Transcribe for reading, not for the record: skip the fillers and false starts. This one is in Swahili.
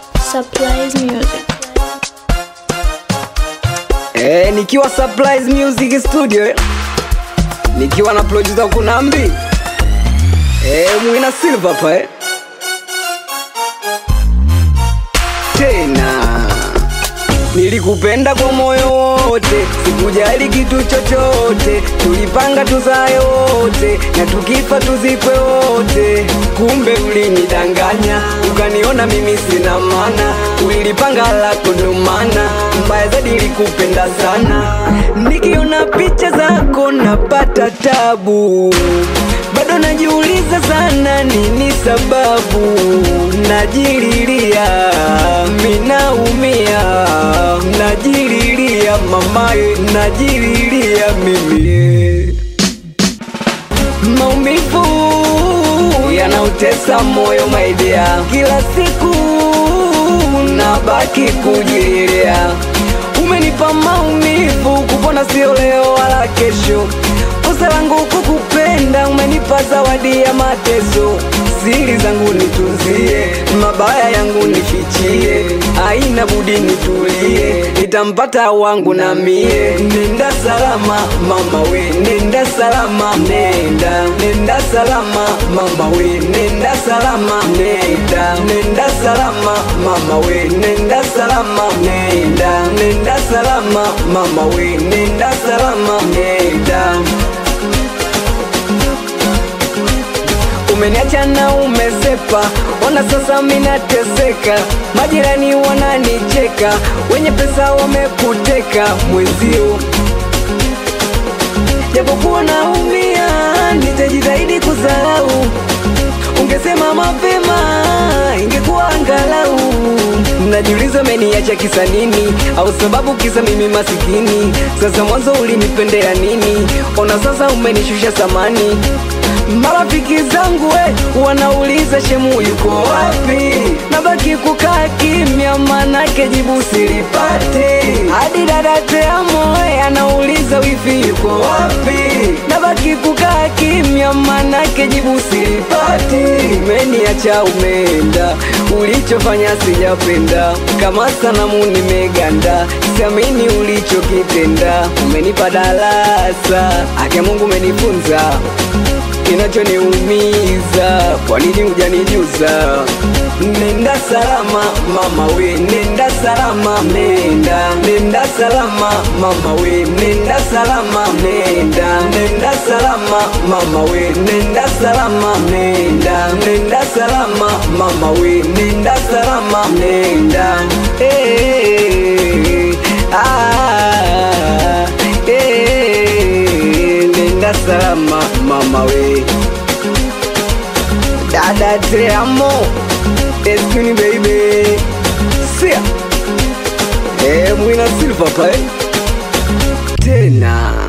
Surprise Music. Nikiwa Surprise Music Studio, nikiwa na producer Kunambi, Mwina Silva pa tena. Nilikupenda kwa moyo wote, sikujali kitu chochote. Tulipanga tuzae wote, na tukifa tuzikwe wote. Kumbe ulinidanganya, ukaniona mimi sina maana. Ulilipanga lako ndo maana, mbaya zaidi nilikupenda sana. Nikiona picha zako napata tabu, bado najiuliza sana nini sababu. Najililia, minaumia, najililia mamae, najililia mimi. Maumivu yanautesa moyo my dear, kila siku nabaki kujililia. Umenipa maumivu, kupona sio leo wala kesho. Kosa langu kukupenda, umenipa zawadi ya mateso. Siri zangu nitunzie, mabaya yangu nifichie. Haina budi nitulie, nitampata wangu na mie. Nenda salama mama we, nenda salama, nenda. Nenda salama mama we, nenda salama, nenda. Nenda salama mama we, nenda salama, nenda. Nenda salama mama we, nenda salama, nenda. Umeniacha na umesepa, ona sasa mina teseka. Majirani wananicheka, wenye pesa wamekuteka mwenzio. Japokuwa naumia, nitajitahidi kusahau. Ungesema mapema, ingekuwa angalau. Najiuliza umeniacha kisa nini, au sababu kisa mimi masikini. Sasa mwanzo ulinipendea nini, ona sasa umenishusha samani. Marafiki zangu wanauliza shemu yuko wapi. Nabaki kukaa kimya, manake jibu silipate. Hadi dada Teamo anauliza wifi yuko wapi. Nabaki kukaa kimya, manake jibu silipate. Umeniacha umeenda, ulichofanya sijapenda. Kama sanamu nimeganda, siamini ulichokitenda. Umenipa darasa, haki Mungu umenifunza. Kinachoniumiza, kwa nini hujanijuza? Nenda salama mama we, nenda salama, nenda. Nenda salama mama we, nenda salama, nenda. Nenda salama mama we, nenda salama, nenda. Nenda salama mama we, nenda salama, nenda. Nenda salama mama we. Dada Teamo, excuse me baby. Sia Mwina Silva pa tena.